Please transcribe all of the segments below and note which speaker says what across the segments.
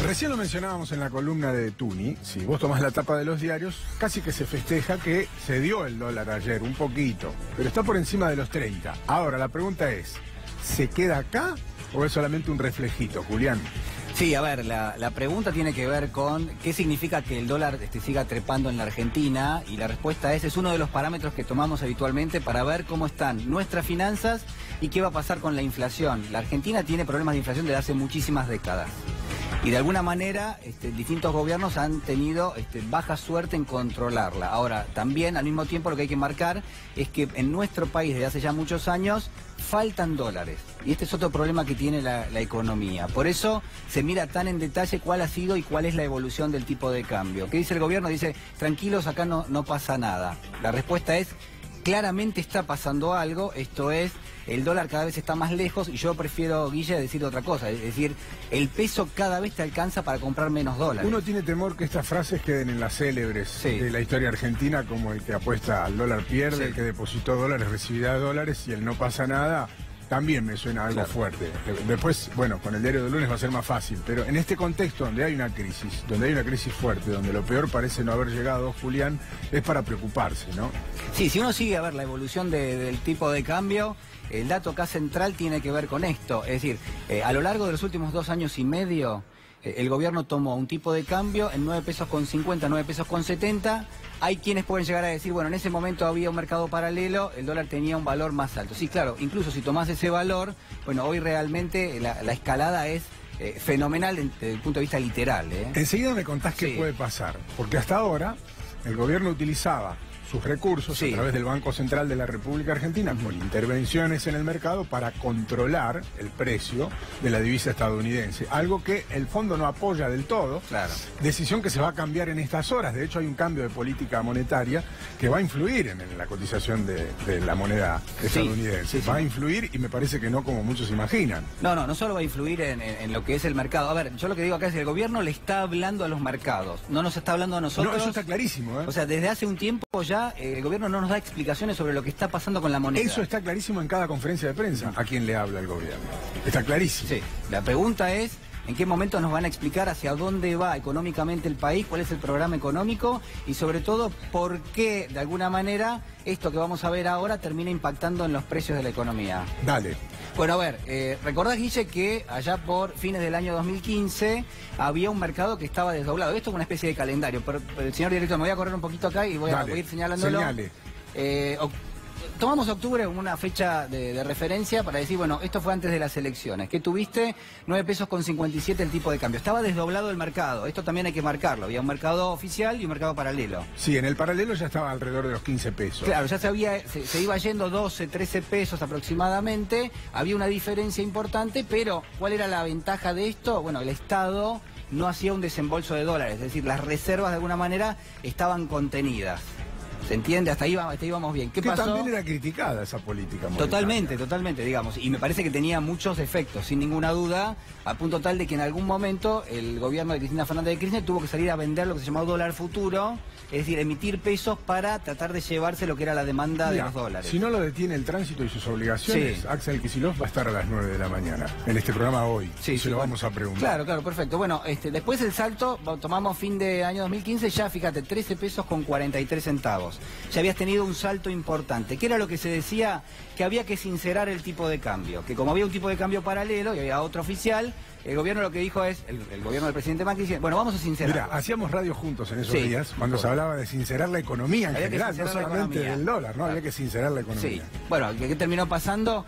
Speaker 1: Recién lo mencionábamos en la columna de Tuni. Si vos tomás la tapa de los diarios, casi que se festeja que se dio el dólar ayer, un poquito, pero está por encima de los 30. Ahora, la pregunta es, ¿se queda acá o es solamente un reflejito, Julián?
Speaker 2: Sí, a ver, la pregunta tiene que ver con qué significa que el dólar siga trepando en la Argentina, y la respuesta es uno de los parámetros que tomamos habitualmente para ver cómo están nuestras finanzas y qué va a pasar con la inflación. La Argentina tiene problemas de inflación desde hace muchísimas décadas. Y de alguna manera distintos gobiernos han tenido baja suerte en controlarla. Ahora, también al mismo tiempo lo que hay que marcar es que en nuestro país desde hace ya muchos años faltan dólares. Y este es otro problema que tiene la economía. Por eso se mira tan en detalle cuál ha sido y cuál es la evolución del tipo de cambio. ¿Qué dice el gobierno? Dice, tranquilos, acá no pasa nada. La respuesta es, claramente está pasando algo, esto es, el dólar cada vez está más lejos, y yo prefiero, Guille, decir otra cosa, es decir, el peso cada vez te alcanza para comprar menos dólares.
Speaker 1: Uno tiene temor que estas frases queden en las célebres de la historia argentina, como el que apuesta al dólar pierde, el que depositó dólares recibirá dólares y el no pasa nada. También me suena algo fuerte. Después, bueno, con el diario de lunes va a ser más fácil, pero en este contexto donde hay una crisis fuerte, donde lo peor parece no haber llegado, Julián, es para preocuparse, ¿no?
Speaker 2: Sí, si uno sigue a ver la evolución del tipo de cambio, el dato acá central tiene que ver con esto. Es decir, a lo largo de los últimos 2 años y medio, el gobierno tomó un tipo de cambio en 9 pesos con 50, 9 pesos con 70. Hay quienes pueden llegar a decir, bueno, en ese momento había un mercado paralelo, el dólar tenía un valor más alto. Sí, claro, incluso si tomás ese valor, bueno, hoy realmente la escalada es fenomenal desde el punto de vista literal.
Speaker 1: Enseguida me contás qué puede pasar, porque hasta ahora el gobierno utilizaba sus recursos a través del Banco Central de la República Argentina con intervenciones en el mercado para controlar el precio de la divisa estadounidense, algo que el fondo no apoya del todo, decisión que se va a cambiar en estas horas. De hecho hay un cambio de política monetaria que va a influir en la cotización de la moneda estadounidense, va a influir, y me parece que no como muchos imaginan.
Speaker 2: No solo va a influir en lo que es el mercado. A ver, yo lo que digo acá es que el gobierno le está hablando a los mercados, no nos está hablando a nosotros.
Speaker 1: No, eso está clarísimo,
Speaker 2: O sea, desde hace un tiempo ya el gobierno no nos da explicaciones sobre lo que está pasando con la moneda.
Speaker 1: Eso está clarísimo en cada conferencia de prensa. ¿A quién le habla el gobierno? Está clarísimo.
Speaker 2: Sí, la pregunta es, ¿en qué momento nos van a explicar hacia dónde va económicamente el país, cuál es el programa económico y sobre todo por qué, de alguna manera, esto que vamos a ver ahora termina impactando en los precios de la economía?
Speaker 1: Dale.
Speaker 2: Bueno, a ver, recordás, Guille, que allá por fines del año 2015 había un mercado que estaba desdoblado. Esto es una especie de calendario, pero señor director, me voy a correr un poquito acá y voy a ir señalándolo.
Speaker 1: Señale.
Speaker 2: Tomamos octubre como una fecha de referencia para decir, bueno, esto fue antes de las elecciones. ¿Qué tuviste? 9 pesos con 57 el tipo de cambio. Estaba desdoblado el mercado. Esto también hay que marcarlo. Había un mercado oficial y un mercado paralelo.
Speaker 1: Sí, en el paralelo ya estaba alrededor de los 15 pesos.
Speaker 2: Claro, ya se iba yendo 12, 13 pesos aproximadamente. Había una diferencia importante, pero ¿cuál era la ventaja de esto? Bueno, el Estado no hacía un desembolso de dólares. Es decir, las reservas de alguna manera estaban contenidas. ¿Se entiende? Hasta ahí íbamos bien. ¿Qué pasó?
Speaker 1: También era criticada esa política monetaria.
Speaker 2: Totalmente, digamos. Y me parece que tenía muchos defectos, sin ninguna duda, a punto tal de que en algún momento el gobierno de Cristina Fernández de Kirchner tuvo que salir a vender lo que se llamó dólar futuro, es decir, emitir pesos para tratar de llevarse lo que era la demanda de los dólares.
Speaker 1: Si no lo detiene el tránsito y sus obligaciones, Axel Kicillof va a estar a las 9 de la mañana en este programa hoy. Se lo vamos a preguntar.
Speaker 2: Claro, perfecto. Bueno, después el salto, tomamos fin de año 2015, ya fíjate, 13 pesos con 43 centavos. Ya habías tenido un salto importante. ¿Qué era lo que se decía? Que había que sincerar el tipo de cambio. Que como había un tipo de cambio paralelo y había otro oficial, el gobierno lo que dijo es, el gobierno del presidente Macri dice, bueno, vamos a sincerar.
Speaker 1: Mira, hacíamos radio juntos en esos días, cuando se hablaba de sincerar la economía en general, no solamente del dólar, ¿no? Había que sincerar la economía.
Speaker 2: Sí. Bueno, ¿qué terminó pasando?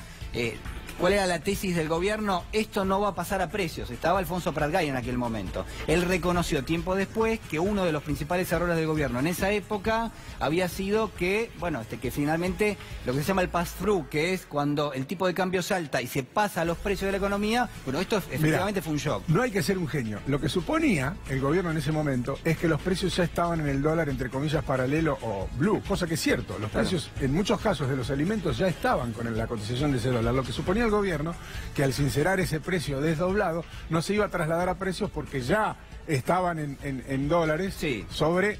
Speaker 2: ¿Cuál era la tesis del gobierno? Esto no va a pasar a precios. Estaba Alfonso Prat-Gay en aquel momento. Él reconoció tiempo después que uno de los principales errores del gobierno en esa época había sido que, bueno, que finalmente lo que se llama el pass-through, que es cuando el tipo de cambio salta y se pasa a los precios de la economía, bueno, esto efectivamente fue un shock.
Speaker 1: No hay que ser un genio. Lo que suponía el gobierno en ese momento es que los precios ya estaban en el dólar, entre comillas, paralelo o blue, cosa que es cierto. Los precios, en muchos casos de los alimentos, ya estaban con la cotización de ese dólar. Lo que suponía el gobierno que al sincerar ese precio desdoblado no se iba a trasladar a precios porque ya estaban en dólares sobre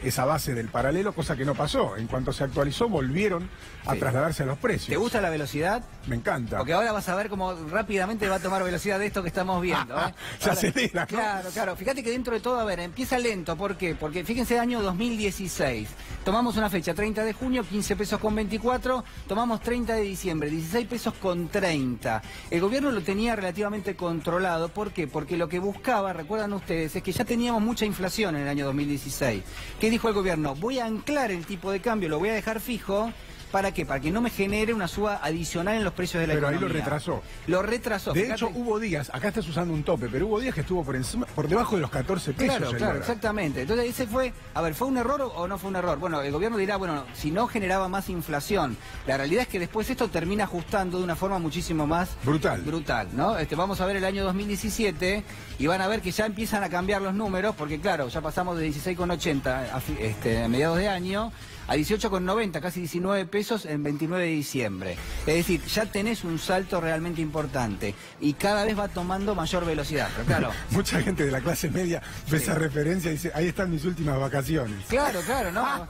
Speaker 1: esa base del paralelo, cosa que no pasó. En cuanto se actualizó, volvieron a trasladarse a los precios.
Speaker 2: ¿Te gusta la velocidad?
Speaker 1: Me encanta.
Speaker 2: Porque ahora vas a ver cómo rápidamente va a tomar velocidad de esto que estamos viendo.
Speaker 1: Se acelera, ¿no?
Speaker 2: Claro, claro. Fíjate que dentro de todo, a ver, empieza lento. ¿Por qué? Porque fíjense, año 2016. Tomamos una fecha, 30 de junio, 15 pesos con 24. Tomamos 30 de diciembre, 16 pesos con 30. El gobierno lo tenía relativamente controlado. ¿Por qué? Porque lo que buscaba, recuerdan ustedes, es que ya teníamos mucha inflación en el año 2016. ¿Qué dijo el gobierno? Voy a anclar el tipo de cambio, lo voy a dejar fijo. ¿Para qué? Para que no me genere una suba adicional en los precios de la economía.
Speaker 1: Pero ahí lo retrasó.
Speaker 2: Lo retrasó.
Speaker 1: De hecho, hubo días, acá estás usando un tope, pero hubo días que estuvo por debajo de los 14 pesos.
Speaker 2: Claro, claro, exactamente. Entonces ese fue, a ver, ¿fue un error o no fue un error? Bueno, el gobierno dirá, bueno, si no generaba más inflación. La realidad es que después esto termina ajustando de una forma muchísimo más brutal, ¿no? Vamos a ver el año 2017 y van a ver que ya empiezan a cambiar los números, porque claro, ya pasamos de 16,80 a mediados de año a 18,90, casi 19 pesos en 29 de diciembre. Es decir, ya tenés un salto realmente importante y cada vez va tomando mayor velocidad. Pero claro.
Speaker 1: Mucha gente de la clase media ve esa referencia y dice, ahí están mis últimas vacaciones.
Speaker 2: Claro, claro, ¿no?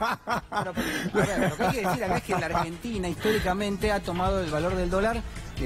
Speaker 2: Pero, a ver, lo que hay que decir acá es que la Argentina históricamente ha tomado el valor del dólar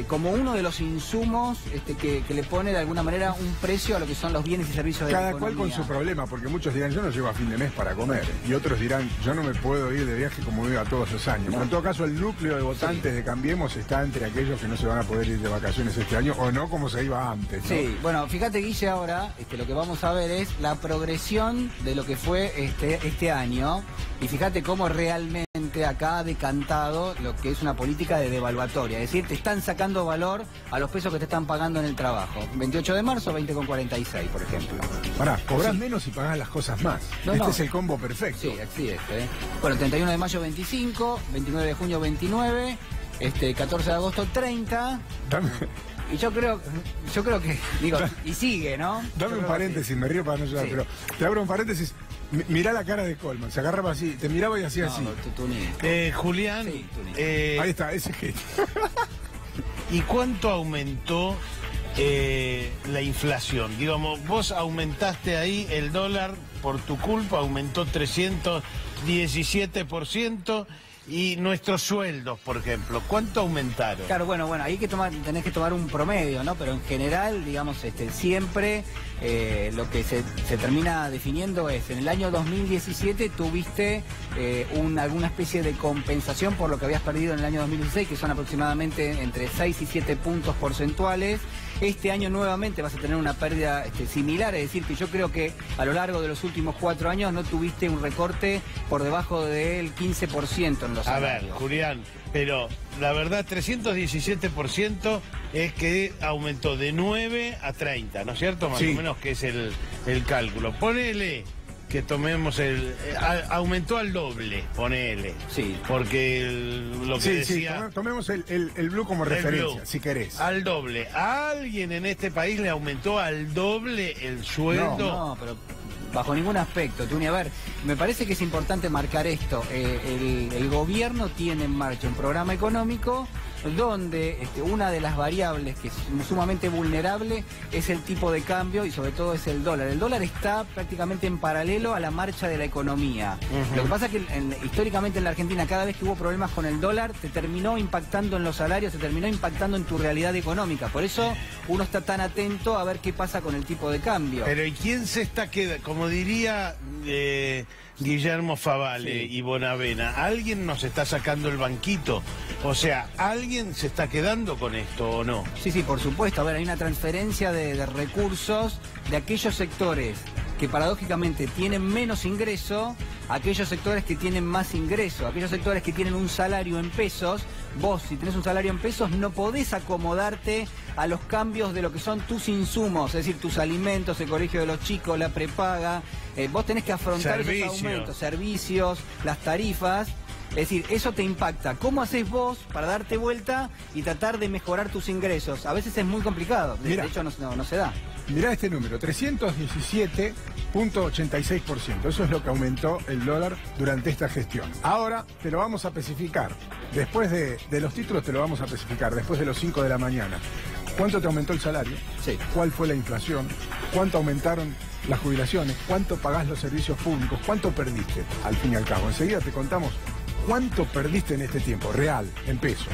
Speaker 2: como uno de los insumos que le pone de alguna manera un precio a lo que son los bienes y servicios de la economía.
Speaker 1: Cada cual con su problema, porque muchos dirán, yo no llego a fin de mes para comer, y otros dirán, yo no me puedo ir de viaje como iba todos los años. Pero en todo caso, el núcleo de votantes de Cambiemos está entre aquellos que no se van a poder ir de vacaciones este año, o no como se iba antes, ¿no?
Speaker 2: Sí, bueno, fíjate, Guille, ahora lo que vamos a ver es la progresión de lo que fue este año, y fíjate cómo realmente acá ha decantado lo que es una política de devaluatoria, es decir, te están sacando valor a los pesos que te están pagando en el trabajo. 28 de marzo, 20,46, por ejemplo.
Speaker 1: Pará, cobrás menos y pagás las cosas más. Este es el combo perfecto.
Speaker 2: Sí, así es. Bueno, 31 de mayo, 25, 29 de junio, 29, 14 de agosto, 30. Y yo creo que, digo, y sigue, ¿no?
Speaker 1: Dame un paréntesis, me río para no llorar, pero te abro un paréntesis. Mirá la cara de Colman, se agarraba así, te miraba y hacía así.
Speaker 3: Julián,
Speaker 1: ahí está, ese gesto.
Speaker 3: ¿Y cuánto aumentó la inflación? Digamos, vos aumentaste ahí el dólar por tu culpa, aumentó 317%. Y nuestros sueldos, por ejemplo, ¿cuánto aumentaron?
Speaker 2: Claro, bueno, ahí tenés que tomar un promedio, ¿no? Pero en general, digamos, siempre lo que se termina definiendo es, en el año 2017 tuviste alguna especie de compensación por lo que habías perdido en el año 2016, que son aproximadamente entre 6 y 7 puntos porcentuales. Este año nuevamente vas a tener una pérdida similar, es decir, que yo creo que a lo largo de los últimos 4 años no tuviste un recorte por debajo del 15% en los salarios.
Speaker 3: A ver, Julián, pero la verdad 317% es que aumentó de 9 a 30, ¿no es cierto? Más o menos que es el cálculo. Ponele que tomemos aumentó al doble, ponele.
Speaker 2: Sí.
Speaker 3: Porque lo que decía...
Speaker 1: tomemos el blue como referencia, si querés.
Speaker 3: Al doble. ¿A alguien en este país le aumentó al doble el sueldo?
Speaker 2: No, pero bajo ningún aspecto, Tuni. A ver, me parece que es importante marcar esto. El gobierno tiene en marcha un programa económico donde una de las variables que es sumamente vulnerable es el tipo de cambio y sobre todo es el dólar. El dólar está prácticamente en paralelo a la marcha de la economía. Lo que pasa es que históricamente en la Argentina, cada vez que hubo problemas con el dólar, te terminó impactando en los salarios, te terminó impactando en tu realidad económica. Por eso uno está tan atento a ver qué pasa con el tipo de cambio.
Speaker 3: Pero ¿y quién se está quedando? Como diría Guillermo Favale y Bonavena, ¿alguien nos está sacando el banquito? O sea, ¿alguien se está quedando con esto o no?
Speaker 2: Sí, por supuesto. A ver, hay una transferencia de recursos de aquellos sectores que paradójicamente tienen menos ingreso a aquellos sectores que tienen más ingreso, aquellos sectores que tienen un salario en pesos. Vos, si tenés un salario en pesos, no podés acomodarte a los cambios de lo que son tus insumos, es decir, tus alimentos, el colegio de los chicos, la prepaga. Vos tenés que afrontar esos aumentos, servicios, las tarifas. Es decir, eso te impacta. ¿Cómo haces vos para darte vuelta y tratar de mejorar tus ingresos? A veces es muy complicado, de hecho no se da.
Speaker 1: Mirá este número, 317,86%. Eso es lo que aumentó el dólar durante esta gestión. Ahora te lo vamos a especificar. Después de los títulos te lo vamos a especificar, después de los 5 de la mañana. ¿Cuánto te aumentó el salario?
Speaker 2: Sí.
Speaker 1: ¿Cuál fue la inflación? ¿Cuánto aumentaron las jubilaciones? ¿Cuánto pagás los servicios públicos? ¿Cuánto perdiste? Al fin y al cabo, enseguida te contamos cuánto perdiste en este tiempo, real, en pesos.